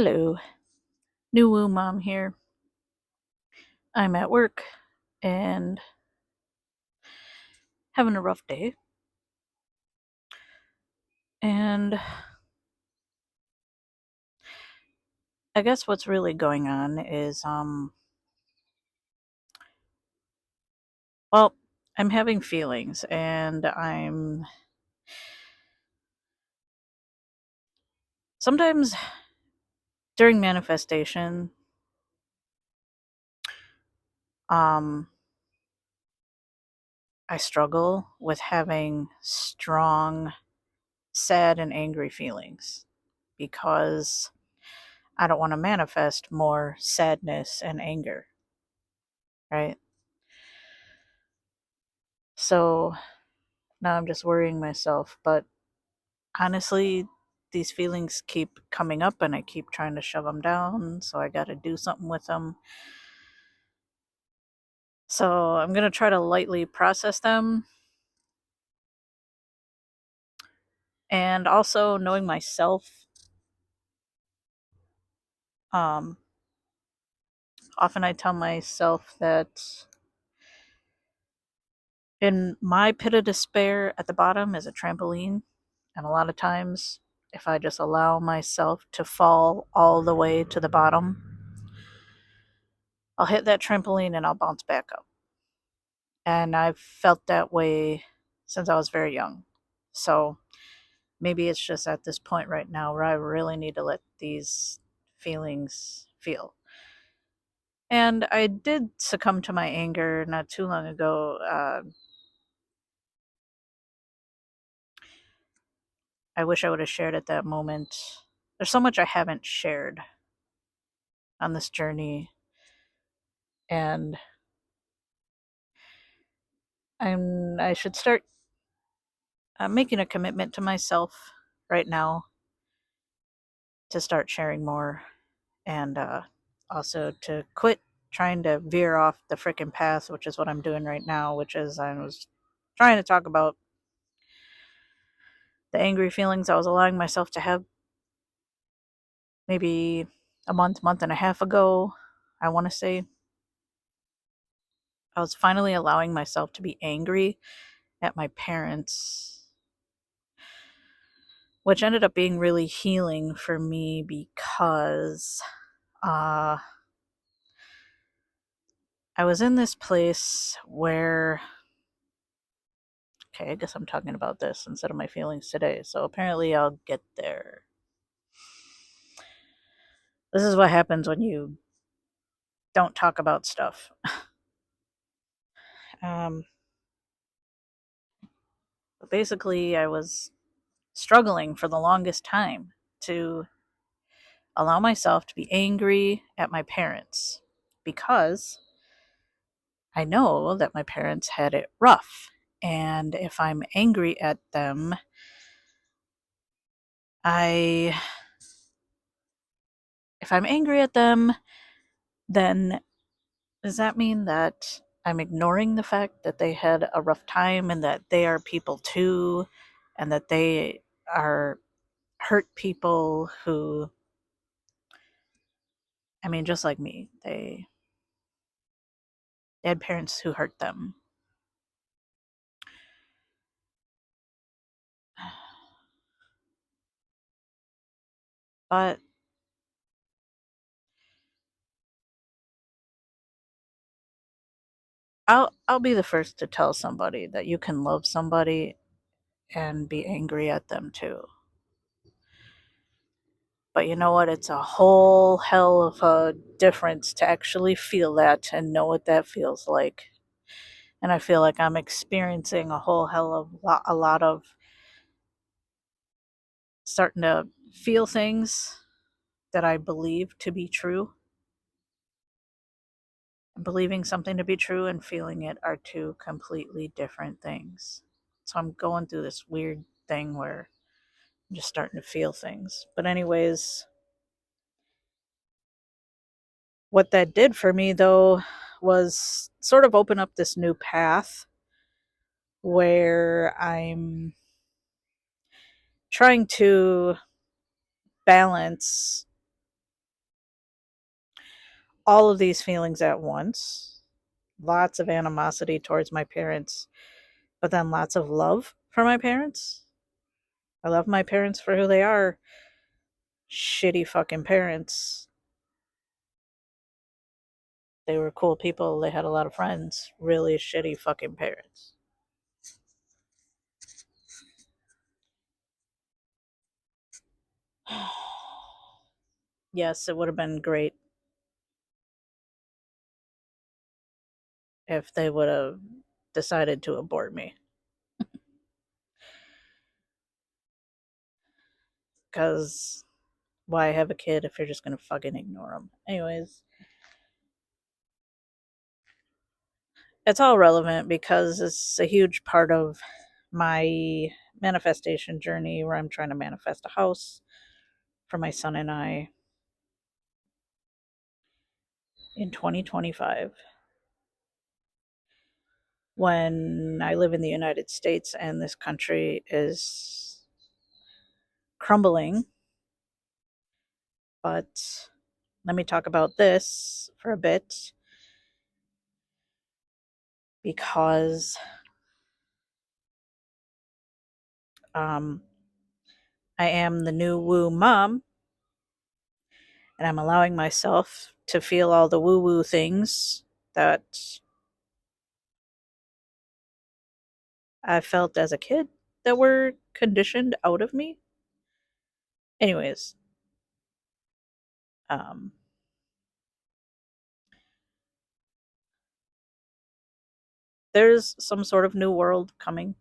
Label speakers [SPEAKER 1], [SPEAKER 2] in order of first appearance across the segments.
[SPEAKER 1] Hello, new woo mom here. I'm at work and having a rough day. And I guess what's really going on is well, I'm having feelings and I'm sometimes during manifestation um I struggle with having strong sad and angry feelings because I don't want to manifest more sadness and anger, right? So now I'm just worrying myself, but honestly, these feelings keep coming up and I keep trying to shove them down, so I got to do something with them. So I'm going to try to lightly process them. And also knowing myself, um, often I tell myself that in my pit of despair at the bottom is a trampoline. And a lot of times, if I just allow myself to fall all the way to the bottom, I'll hit that trampoline and I'll bounce back up. And I've felt that way since I was very young. So maybe it's just at this point right now where I really need to let these feelings feel. And I did succumb to my anger not too long ago. I wish I would have shared at that moment. There's so much I haven't shared on this journey, and I should start making a commitment to myself right now to start sharing more, and also to quit trying to veer off the freaking path, which is what I'm doing right now, which is I was trying to talk about the angry feelings I was allowing myself to have maybe a month and a half ago. I want to say I was finally allowing myself to be angry at my parents, which ended up being really healing for me because uh, I was in this place where, okay, I guess I'm talking about this instead of my feelings today. So apparently I'll get there. This is what happens when you don't talk about stuff. Um, but basically, I was struggling for the longest time to allow myself to be angry at my parents because I know that my parents had it rough. And if I'm angry at them, I if I'm angry at them, then does that mean that I'm ignoring the fact that they had a rough time and that they are people too, and that they are hurt people who, I mean, just like me, they had parents who hurt them. But I'll be the first to tell somebody that you can love somebody and be angry at them too. But you know what? It's a whole hell of a difference to actually feel that and know what that feels like. And I feel like I'm experiencing a whole hell of a lot of starting to feel things that I believe to be true. And believing something to be true and feeling it are two completely different things. So I'm going through this weird thing where I'm just starting to feel things. But anyways, what that did for me though was sort of open up this new path where I'm trying to balance all of these feelings at once. Lots of animosity towards my parents, but then lots of love for my parents. I love my parents for who they are. Shitty fucking parents. They were cool people. They had a lot of friends. Really shitty fucking parents. Yes, it would have been great if they would have decided to abort me. Because why have a kid if you're just going to fucking ignore them? Anyways, it's all relevant because it's a huge part of my manifestation journey where I'm trying to manifest a house for my son and I in 2025. When I live in the United States and this country is crumbling. But let me talk about this for a bit because um, I am the new woo mom and I'm allowing myself to feel all the woo woo things that I felt as a kid that were conditioned out of me. Anyways, um, there's some sort of new world coming.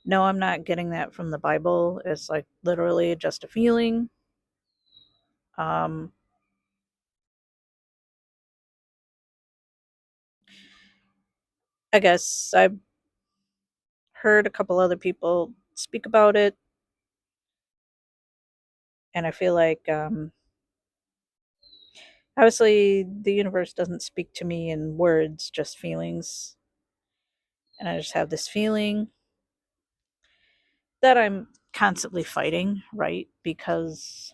[SPEAKER 1] No, I'm not getting that from the Bible. It's like literally just a feeling. Um, I guess I've heard a couple other people speak about it, and I feel like obviously the universe doesn't speak to me in words, just feelings, and I just have this feeling that I'm constantly fighting, right? Because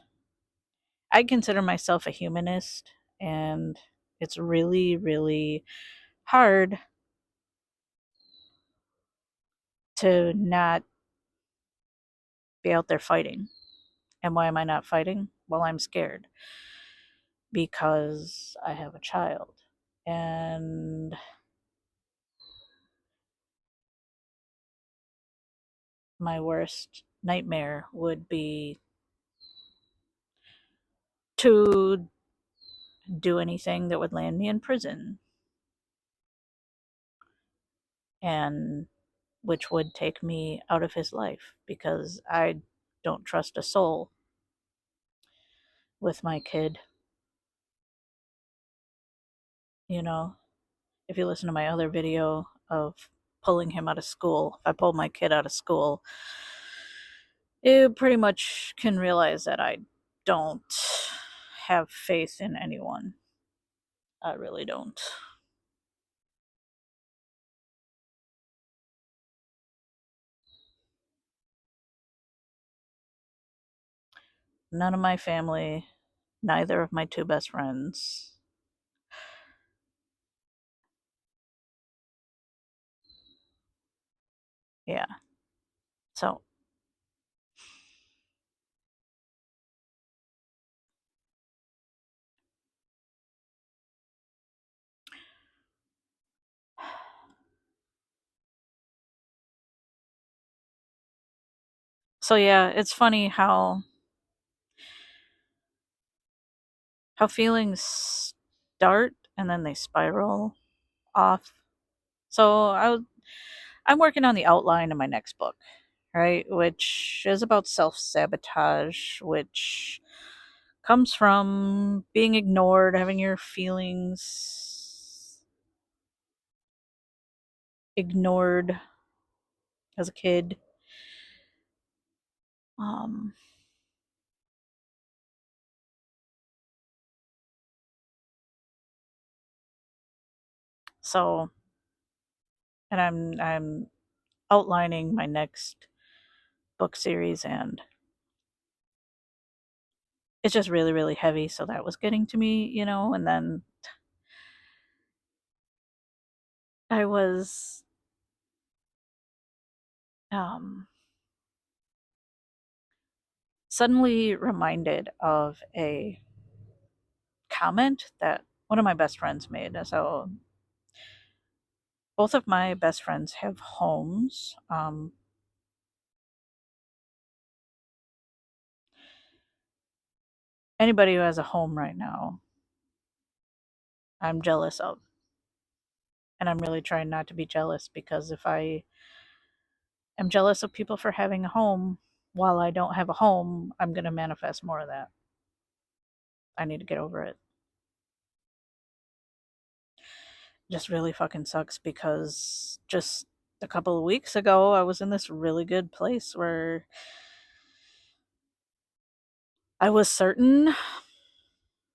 [SPEAKER 1] I consider myself a humanist, and it's really, really hard to not be out there fighting. And why am I not fighting? Well, I'm scared because I have a child. And my worst nightmare would be to do anything that would land me in prison, and which would take me out of his life because I don't trust a soul with my kid. You know, if you listen to my other video of pulling him out of school, if I pulled my kid out of school, you pretty much can realize that I don't have faith in anyone. I really don't. None of my family, neither of my two best friends. Yeah. So, yeah, it's funny how feelings start and then they spiral off. So I'm working on the outline of my next book, right? Which is about self sabotage, which comes from being ignored, having your feelings ignored as a kid. Um, so, and I'm outlining my next book series, and it's just really, really heavy. So that was getting to me, and then I was um, suddenly reminded of a comment that one of my best friends made. So both of my best friends have homes. Anybody who has a home right now, I'm jealous of. And I'm really trying not to be jealous, because if I am jealous of people for having a home while I don't have a home, I'm going to manifest more of that. I need to get over it. Just really fucking sucks, because just a couple of weeks ago, I was in this really good place where I was certain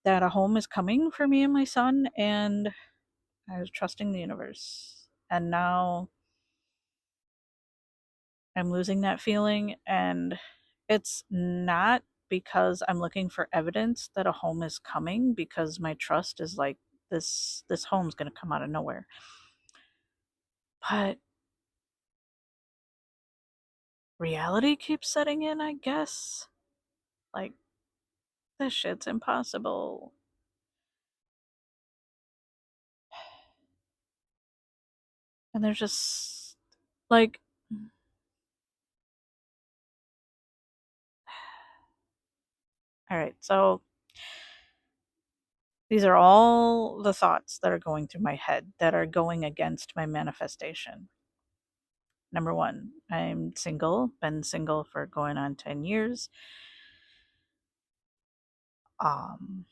[SPEAKER 1] that a home is coming for me and my son, and I was trusting the universe. And now I'm losing that feeling, and it's not because I'm looking for evidence that a home is coming, because my trust is like, this home's going to come out of nowhere. But reality keeps setting in, I guess. Like, this shit's impossible. And there's just like, all right, so these are all the thoughts that are going through my head that are going against my manifestation. Number one, I'm single, been single for going on 10 years. Um,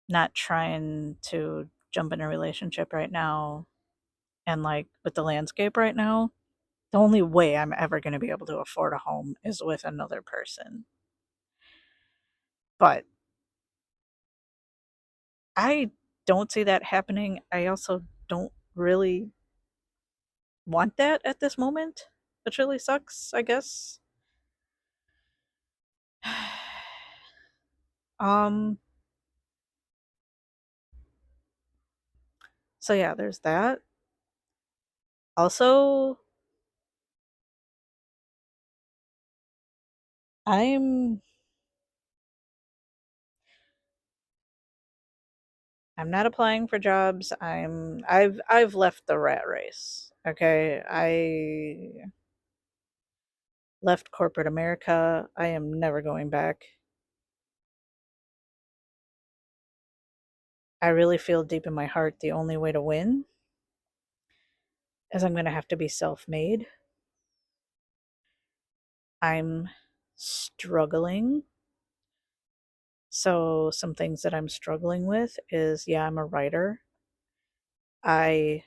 [SPEAKER 1] Not trying to jump in a relationship right now. And like with the landscape right now, the only way I'm ever going to be able to afford a home is with another person. But I don't see that happening. I also don't really want that at this moment, which really sucks, I guess. um so yeah, there's that. Also, I'm I'm not applying for jobs. I've left the rat race. Okay? I left corporate America. I am never going back. I really feel deep in my heart the only way to win is I'm going to have to be self-made. I'm struggling. So some things that I'm struggling with is, yeah, I'm a writer. I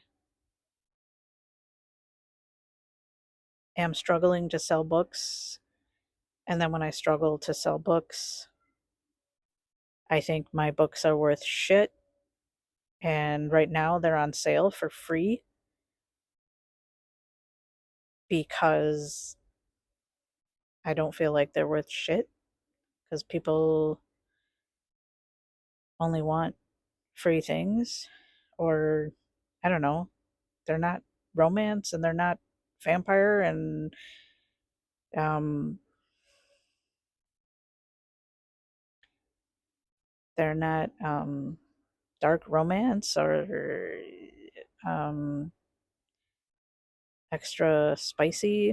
[SPEAKER 1] am struggling to sell books. And then when I struggle to sell books, I think my books are worth shit. And right now they're on sale for free because I don't feel like they're worth shit, because people only want free things, or I don't know, they're not romance, and they're not vampire, and um they're not dark romance, or um extra spicy,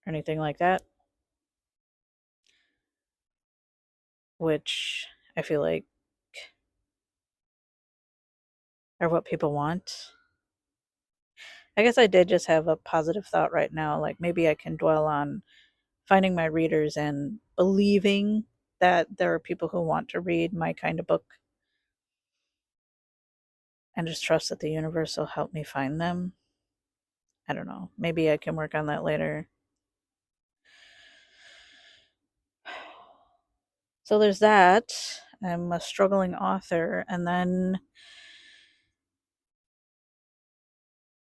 [SPEAKER 1] or anything like that, which I feel like are what people want. I guess I did just have a positive thought right now. Like, maybe I can dwell on finding my readers and believing that there are people who want to read my kind of book, and just trust that the universe will help me find them. I don't know. Maybe I can work on that later. So there's that. I'm a struggling author. And then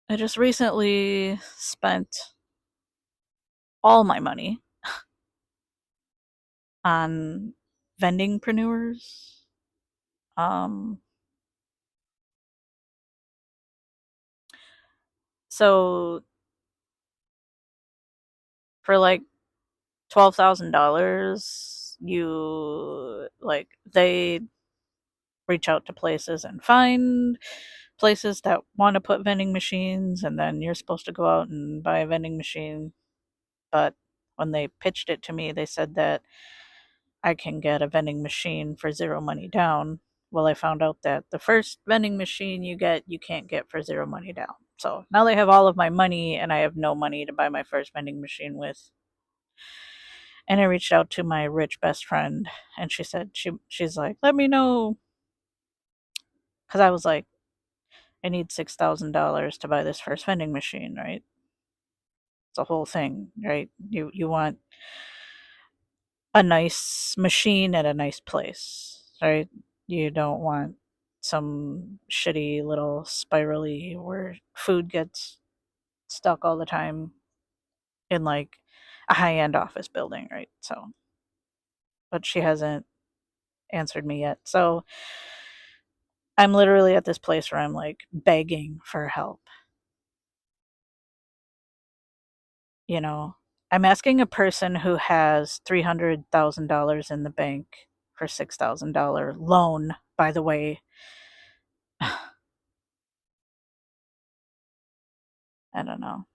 [SPEAKER 1] I just recently spent all my money on vendingpreneurs. Um, so for like $12,000, you like they reach out to places and find places that want to put vending machines, and then you're supposed to go out and buy a vending machine. But when they pitched it to me, they said that I can get a vending machine for zero money down. Well, I found out that the first vending machine you get, you can't get for zero money down. So now they have all of my money, and I have no money to buy my first vending machine with. And I reached out to my rich best friend, and she said she's like, let me know, because I was like, I need $6,000 to buy this first vending machine, right? It's a whole thing, right? You want a nice machine at a nice place, right? You don't want some shitty little spirally where food gets stuck all the time in like a high end office building, right? So, but she hasn't answered me yet. So I'm literally at this place where I'm like begging for help. You know, I'm asking a person who has $300,000 in the bank for $6,000 loan, by the way. I don't know.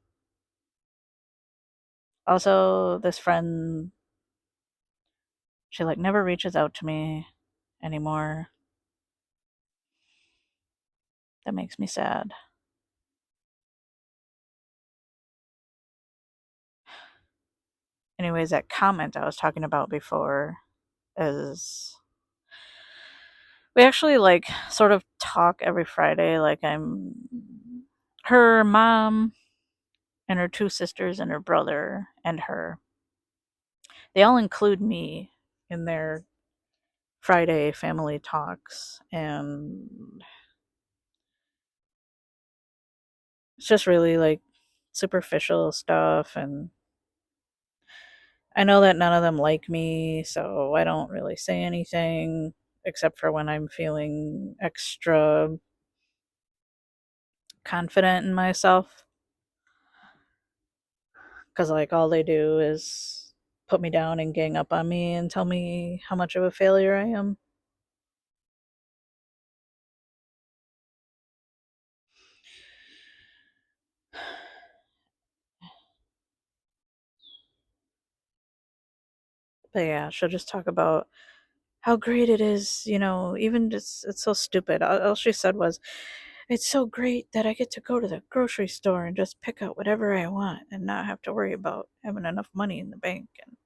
[SPEAKER 1] Also, this friend, she like never reaches out to me anymore. That makes me sad. Anyways, that comment I was talking about before is we actually like sort of talk every Friday. Like I'm her mom and her two sisters and her brother and her. They all include me in their Friday family talks, and it's just really like superficial stuff. And I know that none of them like me, so I don't really say anything except for when I'm feeling extra confident in myself. Because, like, all they do is put me down and gang up on me and tell me how much of a failure I am. But yeah, she'll just talk about how great it is, even just, it's so stupid. All she said was, it's so great that I get to go to the grocery store and just pick out whatever I want and not have to worry about having enough money in the bank. And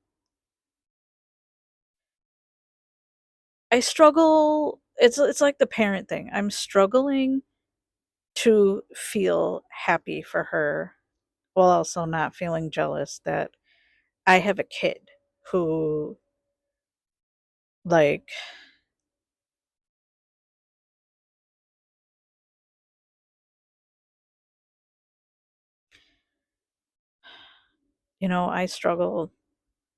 [SPEAKER 1] I struggle. It's like the parent thing. I'm struggling to feel happy for her while also not feeling jealous that I have a kid who, like, I struggle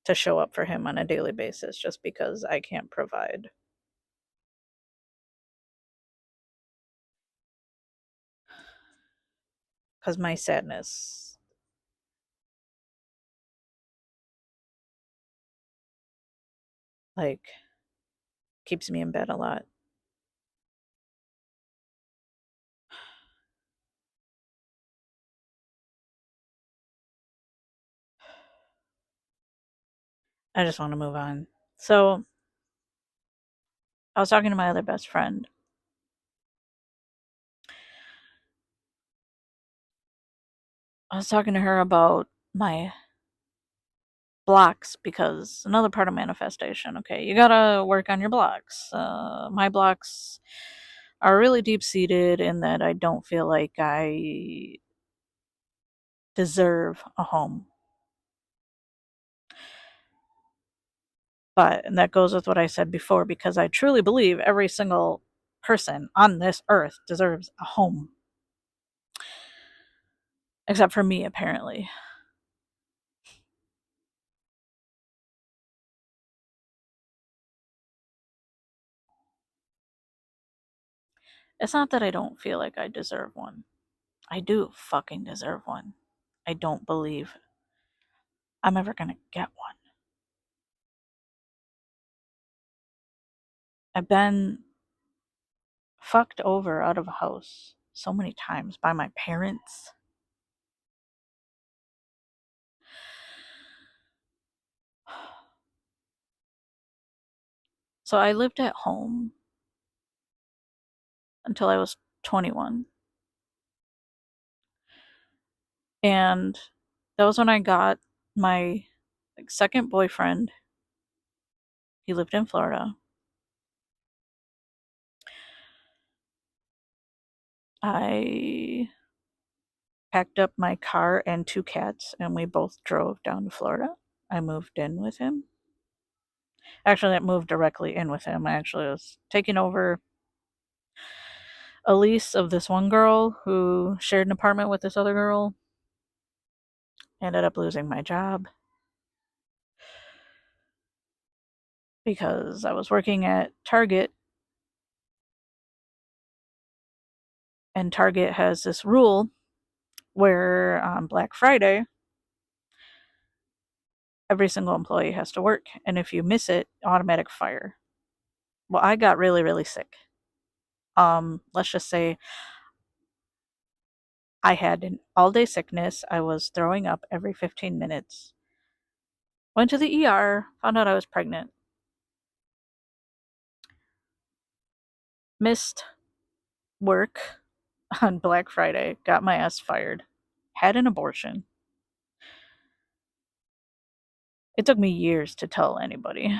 [SPEAKER 1] to show up for him on a daily basis just because I can't provide. Because my sadness, like, keeps me in bed a lot. I just want to move on. So, I was talking to my other best friend. I was talking to her about my blocks, because another part of manifestation, okay, you gotta work on your blocks. My blocks are really deep seated in that I don't feel like I deserve a home. But, and that goes with what I said before, because I truly believe every single person on this earth deserves a home, except for me, apparently. It's not that I don't feel like I deserve one. I do fucking deserve one. I don't believe I'm ever gonna get one. I've been fucked over out of a house so many times by my parents. So I lived at home until I was 21. And that was when I got my second boyfriend. He lived in Florida. I packed up my car and two cats and we both drove down to Florida. I moved in with him. Actually, I moved directly in with him. I actually was taking over a lease of this one girl who shared an apartment with this other girl. Ended up losing my job because I was working at Target, and Target has this rule where on Black Friday, every single employee has to work, and if you miss it, automatic fire. Well, I got really, really sick. Let's just say I had an all day sickness. I was throwing up every 15 minutes. Went to the ER, found out I was pregnant. Missed work on Black Friday, got my ass fired, had an abortion. It took me years to tell anybody.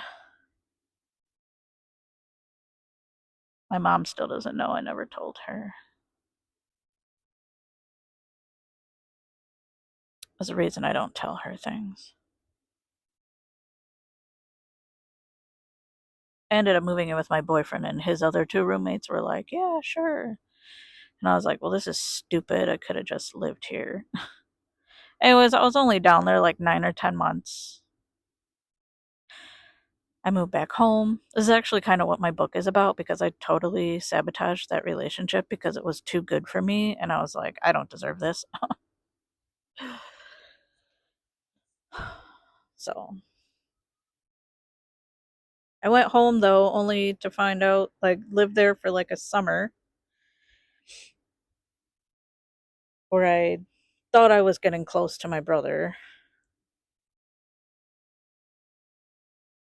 [SPEAKER 1] My mom still doesn't know. I never told her. That's the reason I don't tell her things. I ended up moving in with my boyfriend, and his other two roommates were like, yeah, sure. And I was like, well, this is stupid. I could have just lived here. Anyways, I was only down there like 9 or 10 months. I moved back home. This is actually kind of what my book is about because I totally sabotaged that relationship because it was too good for me. And I was like, I don't deserve this. So I went home though, only to find out, like, lived there for like a summer where I thought I was getting close to my brother.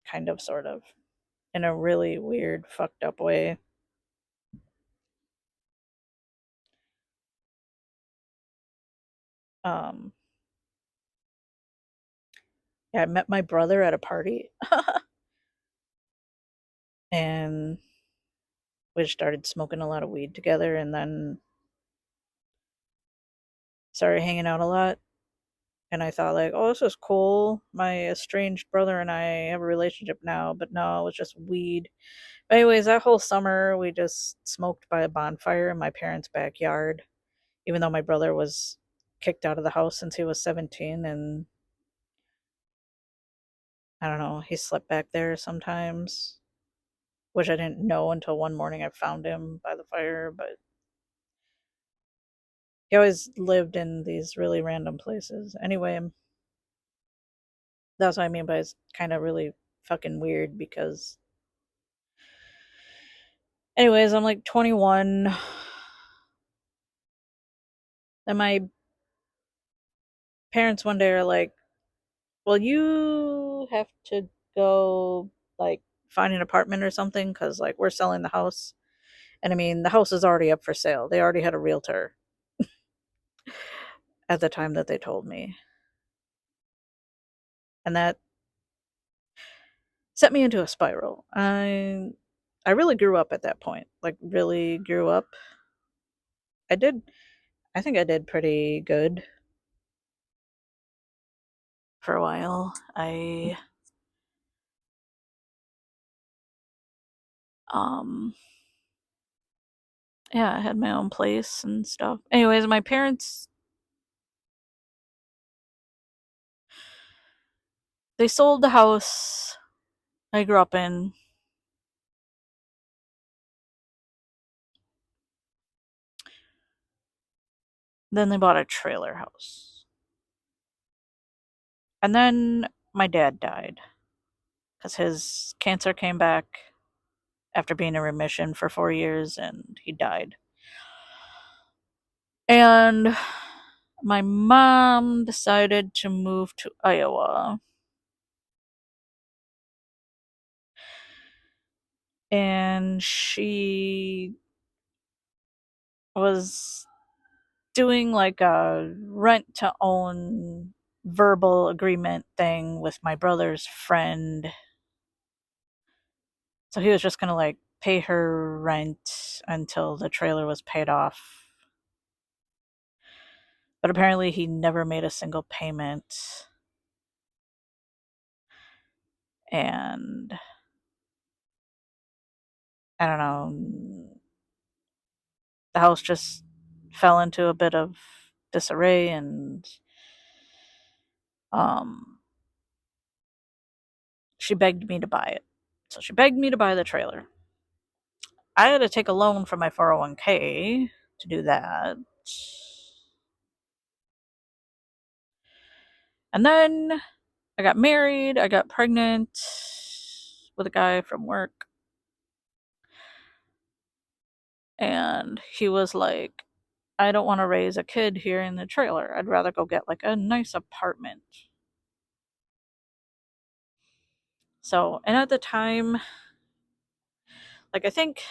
[SPEAKER 1] Kind of, sort of. In a really weird, fucked up way. Um, yeah, I met my brother at a party and we started smoking a lot of weed together and then started hanging out a lot. And I thought, like, oh, this is cool. My estranged brother and I have a relationship now, but no, it was just weed. But anyways, that whole summer we just smoked by a bonfire in my parents' backyard, even though my brother was kicked out of the house since he was 17. And I don't know, he slept back there sometimes, which I didn't know until one morning I found him by the fire. But he always lived in these really random places. Anyway, that's what I mean by it's kind of really fucking weird because, anyways, I'm like 21. And my parents one day are like, well, you have to go, like, find an apartment or something because, like, we're selling the house. And I mean, the house is already up for sale. They already had a realtor at the time that they told me. And that set me into a spiral. I really grew up at that point. Like, really grew up. I did I think I did pretty good for a while. Um yeah, I had my own place and stuff. Anyways, my parents, they sold the house I grew up in Then they bought a trailer house. And then my dad died because his cancer came back after being in remission for 4 years and he died. And my mom decided to move to Iowa. And she was doing like a rent to own verbal agreement thing with my brother's friend. So he was just going to like pay her rent until the trailer was paid off. But apparently he never made a single payment. And I don't know, the house just fell into a bit of disarray, and um she begged me to buy it. So she begged me to buy the trailer. I had to take a loan from my 401k to do that. And then I got married, I got pregnant with a guy from work. And he was like, I don't want to raise a kid here in the trailer. I'd rather go get like a nice apartment. So, and at the time, like I think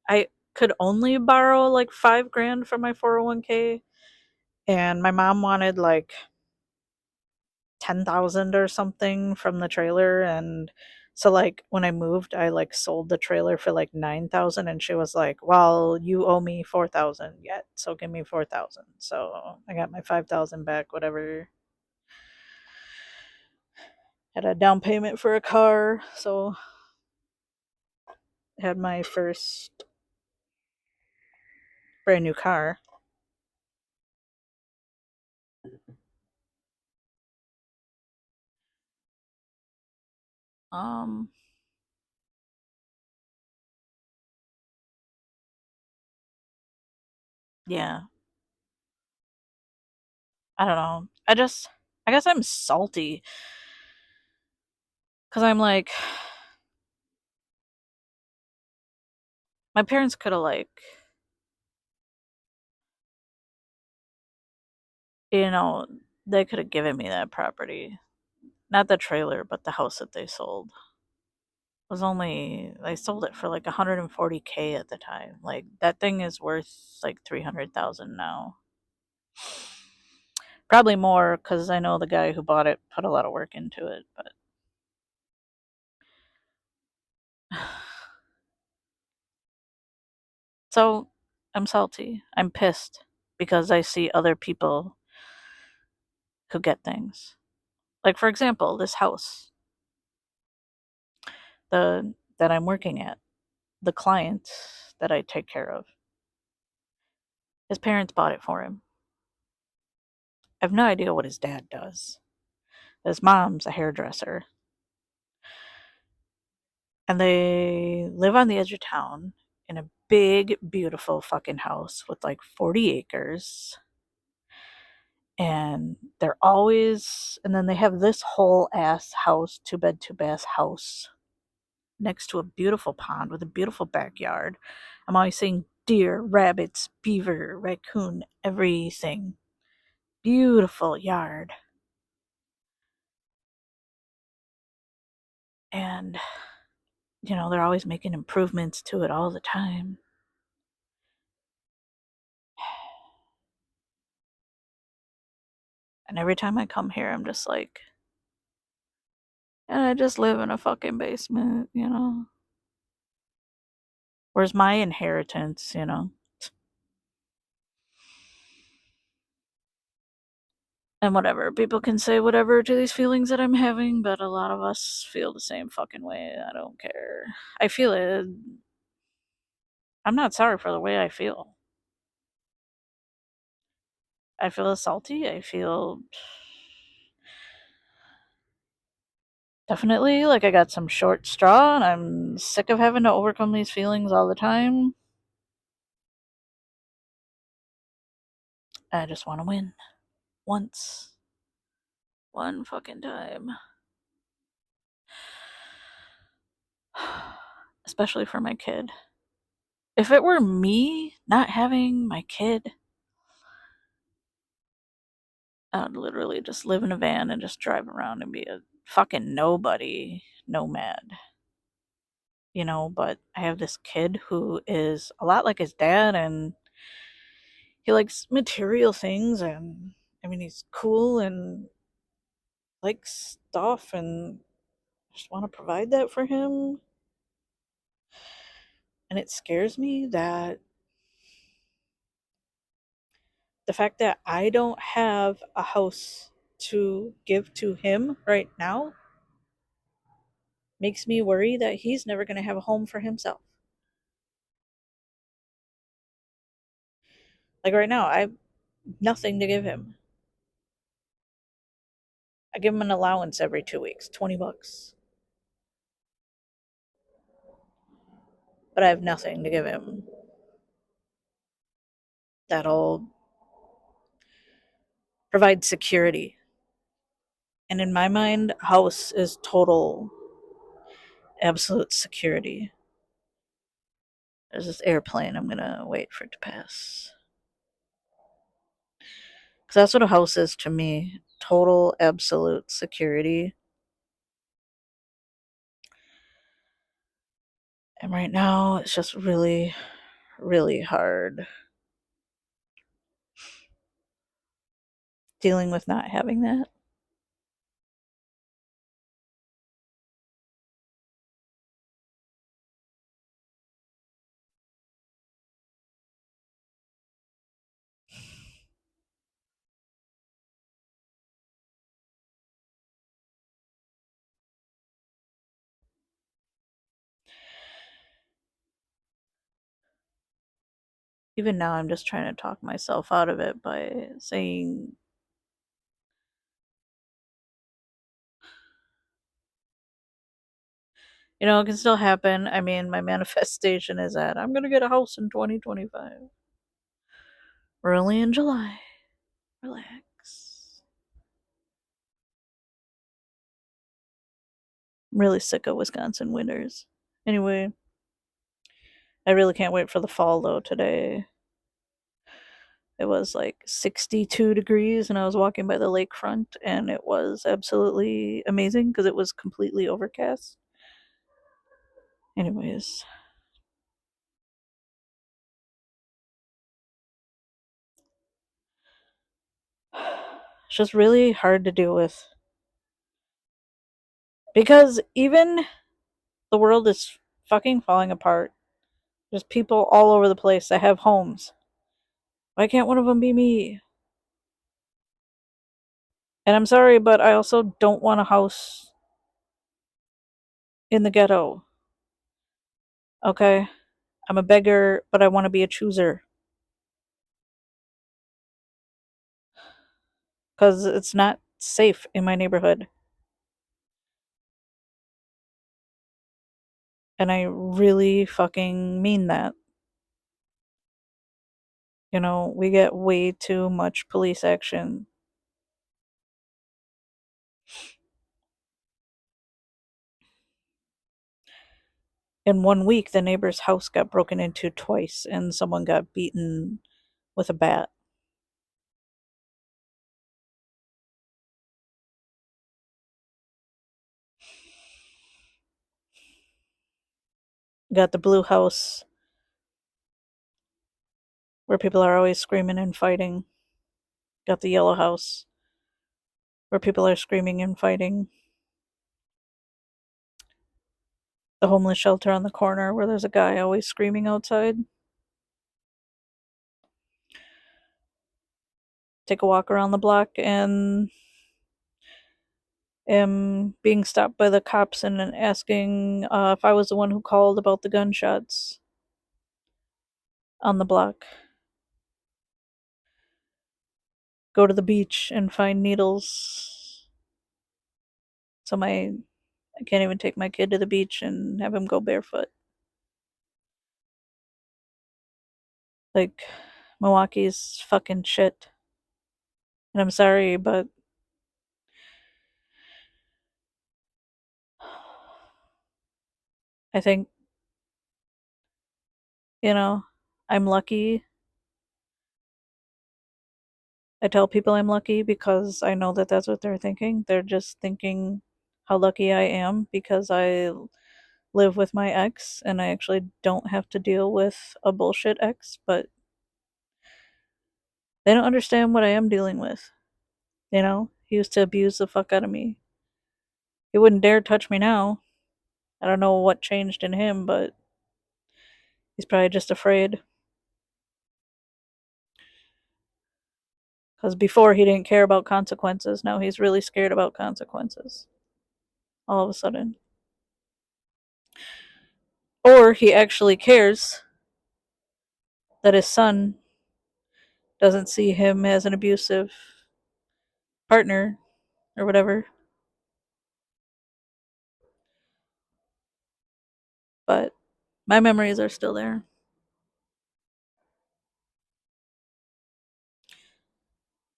[SPEAKER 1] I could only borrow like $5,000 from my 401k, and my mom wanted like 10,000 or something from the trailer. And so like when I moved, I like sold the trailer for like 9,000, and she was like, well, you owe me 4,000 yet, so give me 4,000. So I got my 5,000 back, whatever. Had a down payment for a car, so I had my first brand new car. Um yeah, I don't know. I guess I'm salty cuz I'm like my parents could have like, you know, they could have given me that property. Not the trailer, but the house that they sold. Was only they sold it for like 140K at the time. Like that thing is worth like 300,000 now. Probably more cuz I know the guy who bought it put a lot of work into it, but so I'm salty. I'm pissed because I see other people who get things. Like for example, this house, the that I'm working at, the client that I take care of. His parents bought it for him. I have no idea what his dad does. His mom's a hairdresser. And they live on the edge of town in a big, beautiful fucking house with like 40 acres. And they're always, and then they have this whole ass house, 2 bed, 2 bath house next to a beautiful pond with a beautiful backyard. I'm always seeing deer, rabbits, beaver, raccoon, everything. Beautiful yard. And, they're always making improvements to it all the time. And every time I come here, I'm just like, and I just live in a fucking basement. Where's my inheritance? And whatever. People can say whatever to these feelings that I'm having, but a lot of us feel the same fucking way. I don't care. I feel it. I'm not sorry for the way I feel. I feel salty. I feel definitely like I got some short straw, and I'm sick of having to overcome these feelings all the time. I just want to win. Once. One fucking time. Especially for my kid. If it were me not having my kid, I'd literally just live in a van and just drive around and be a fucking nobody nomad. But I have this kid who is a lot like his dad, and he likes material things, and I mean, he's cool and likes stuff, and I just want to provide that for him. And it scares me that the fact that I don't have a house to give to him right now makes me worry that he's never going to have a home for himself. Like right now, I have nothing to give him. I give him an allowance every 2 weeks, $20. But I have nothing to give him that'll provide security. And in my mind, house is total, absolute security. There's this airplane. I'm going to wait for it to pass. Because that's what a house is to me, total, absolute security. And right now, it's just really, really hard dealing with not having that. Even now, I'm just trying to talk myself out of it by saying, it can still happen. I mean, my manifestation is that I'm going to get a house in 2025. We're only in July. Relax. I'm really sick of Wisconsin winters. Anyway, I really can't wait for the fall though today. It was like 62 degrees and I was walking by the lakefront and it was absolutely amazing because it was completely overcast. Anyways, it's just really hard to deal with because even the world is fucking falling apart. There's people all over the place that have homes. Why can't one of them be me? And I'm sorry, but I also don't want a house in the ghetto. Okay? I'm a beggar, but I want to be a chooser. Because it's not safe in my neighborhood. And I really fucking mean that. We get way too much police action. In 1 week, the neighbor's house got broken into twice and someone got beaten with a bat. Got the blue house where people are always screaming and fighting. Got the yellow house where people are screaming and fighting. The homeless shelter on the corner where there's a guy always screaming outside. Take a walk around the block and am being stopped by the cops and asking if I was the one who called about the gunshots on the block. Go to the beach and find needles. So I can't even take my kid to the beach and have him go barefoot. Like, Milwaukee's fucking shit. And I'm sorry, but I think, you know, I'm lucky. I tell people I'm lucky because I know that that's what they're thinking. They're just thinking how lucky I am because I live with my ex and I actually don't have to deal with a bullshit ex, but they don't understand what I am dealing with. You know, he used to abuse the fuck out of me. He wouldn't dare touch me now. I don't know what changed in him, but he's probably just afraid. Because before he didn't care about consequences. Now he's really scared about consequences. All of a sudden. Or he actually cares that his son doesn't see him as an abusive partner or whatever. But my memories are still there.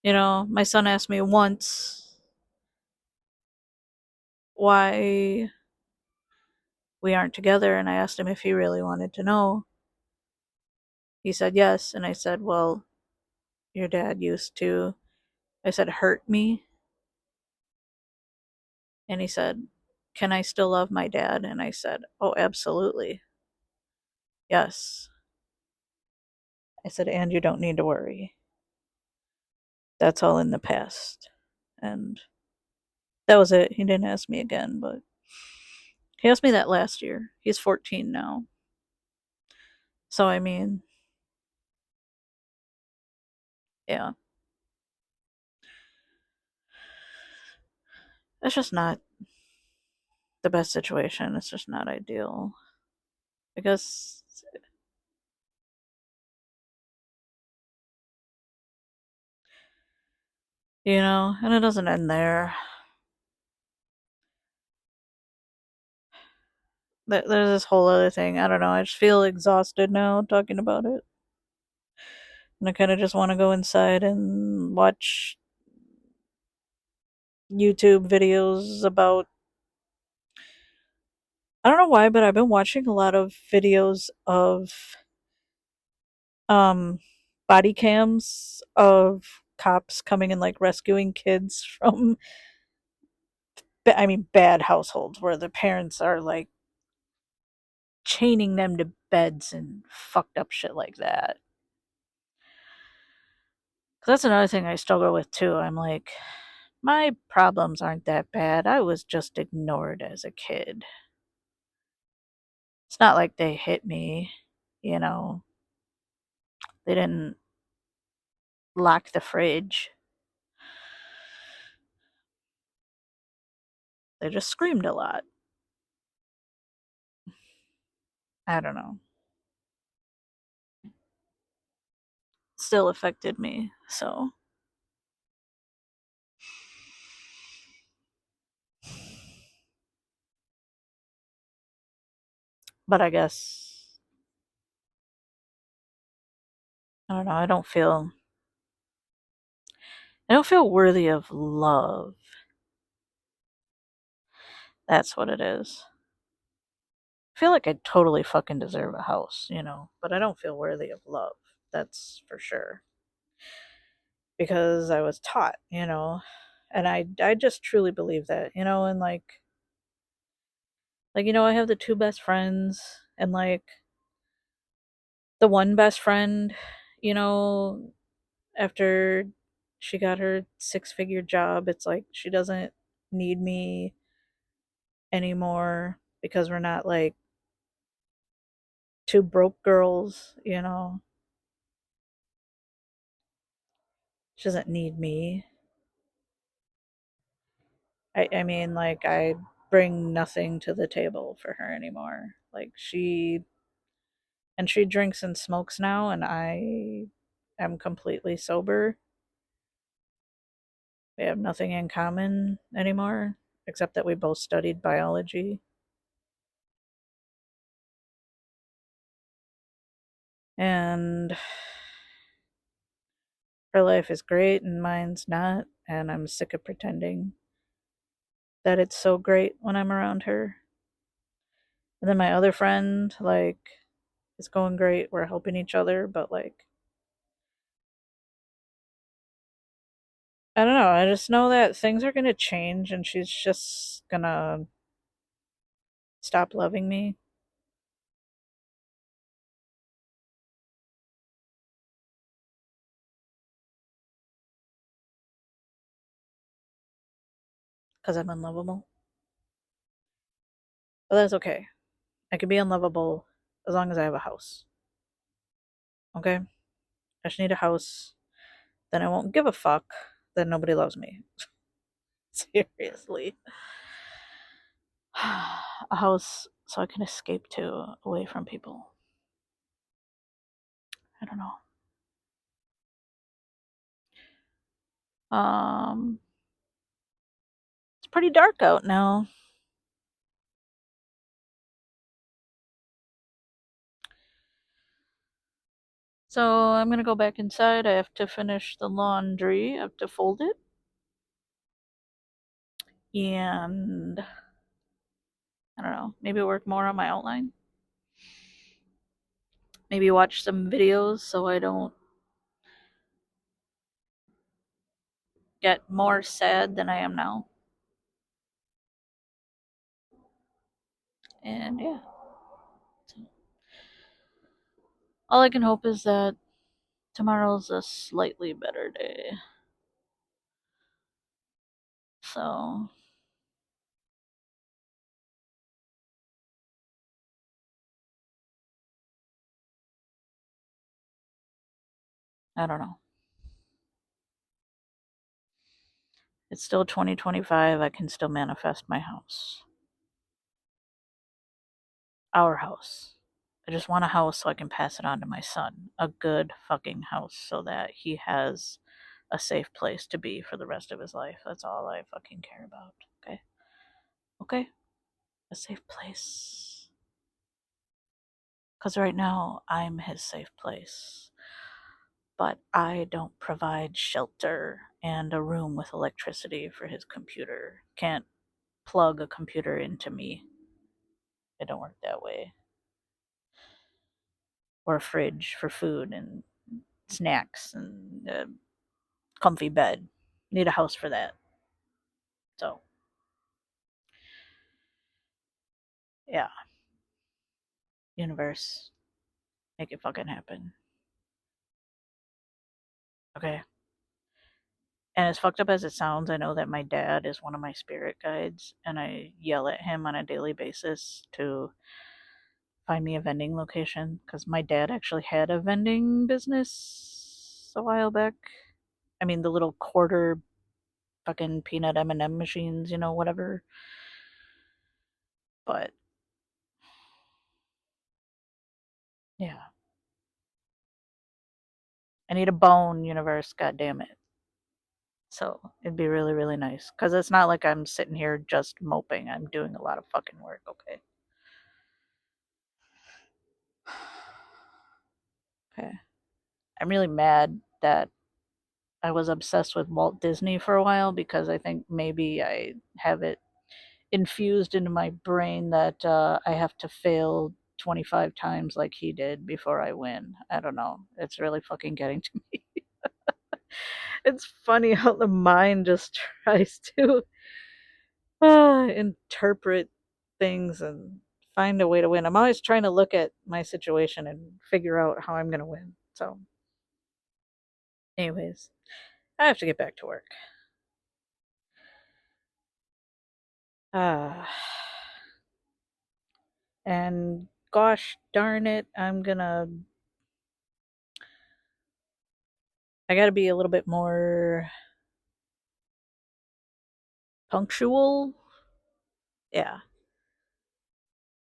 [SPEAKER 1] You know, my son asked me once why we aren't together, and I asked him if he really wanted to know. He said yes, and I said, well, your dad used to, I said, hurt me. And he said, can I still love my dad? And I said, oh, absolutely. Yes. I said, and you don't need to worry. That's all in the past. And that was it. He didn't ask me again, but he asked me that last year. He's 14 now. So, I mean, yeah. It's just not the best situation. It's just not ideal. Because, you know, and it doesn't end there. There's this whole other thing. I don't know. I just feel exhausted now talking about it. And I kind of just want to go inside and watch YouTube videos about. I don't know why, but I've been watching a lot of videos of um body cams of cops coming and like rescuing kids from bad households where the parents are like chaining them to beds and fucked up shit like that. 'Cause that's another thing I struggle with too. I'm like, my problems aren't that bad. I was just ignored as a kid. It's not like they hit me, you know. They didn't lock the fridge. They just screamed a lot. I don't know. Still affected me. So, but I guess I don't know. I don't feel worthy of love. That's what it is. I feel like I totally fucking deserve a house, you know, but I don't feel worthy of love. That's for sure. Because I was taught, you know, and I just truly believe that, you know, and like you know, I have the two best friends and like the one best friend, you know, after she got her six-figure job, it's like she doesn't need me anymore because we're not like two broke girls, you know. She doesn't need me. I mean, like, I bring nothing to the table for her anymore. Like, she drinks and smokes now, and I am completely sober. We have nothing in common anymore, except that we both studied biology. And Her life is great and mine's not, and I'm sick of pretending that it's so great when I'm around her. And then my other friend, like, it's going great. We're helping each other, but like, I don't know. I just know that things are going to change and she's just going to stop loving me because I'm unlovable. But that's okay. I can be unlovable as long as I have a house. Okay? I just need a house. Then I won't give a fuck that nobody loves me. Seriously. A house so I can escape to away from people. I don't know. Um, it's pretty dark out now. So I'm gonna go back inside. I have to finish the laundry. I have to fold it. And I don't know, maybe work more on my outline. Maybe watch some videos so I don't get more sad than I am now. And yeah. So all I can hope is that tomorrow's a slightly better day. So I don't know. It's still 2025. I can still manifest my house. Our house. I just want a house so I can pass it on to my son. A good fucking house so that he has a safe place to be for the rest of his life. That's all I fucking care about. Okay? Okay? A safe place. Because right now, I'm his safe place. But I don't provide shelter and a room with electricity for his computer. Can't plug a computer into me. It don't work that way. Or a fridge for food and snacks and a comfy bed. Need a house for that. So, yeah. Universe, make it fucking happen. Okay? And as fucked up as it sounds, I know that my dad is one of my spirit guides, and I yell at him on a daily basis to find me a vending location because my dad actually had a vending business a while back. I mean, the little quarter fucking peanut M&M machines, whatever. But yeah, I need a bone, universe. God damn it. So it'd be really, really nice because it's not like I'm sitting here just moping. I'm doing a lot of fucking work. Okay. Okay. I'm really mad that I was obsessed with Walt Disney for a while because I think maybe I have it infused into my brain that I have to fail 25 times like he did before I win. I don't know. It's really fucking getting to me. It's funny how the mind just tries to interpret things and find a way to win. I'm always trying to look at my situation and figure out how I'm going to win. So, anyways, I have to get back to work. Ah. And gosh darn it, I gotta be a little bit more punctual. Yeah.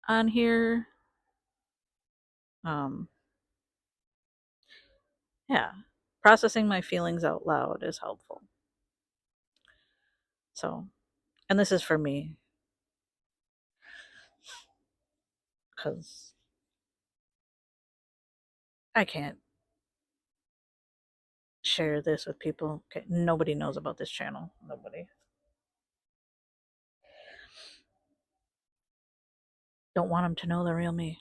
[SPEAKER 1] On here. Um, yeah. Processing my feelings out loud is helpful. So, and this is for me, because I can't share this with people. Okay, nobody knows about this channel. Nobody. Don't want them to know the real me.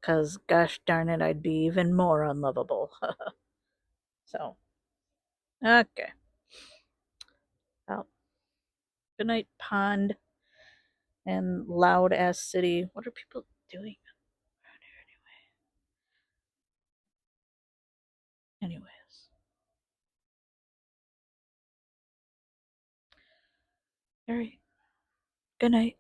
[SPEAKER 1] Because, gosh darn it, I'd be even more unlovable. So, okay. Well, good night, pond and loud ass city. What are people doing around here anyway? Anyways. All right. Good night.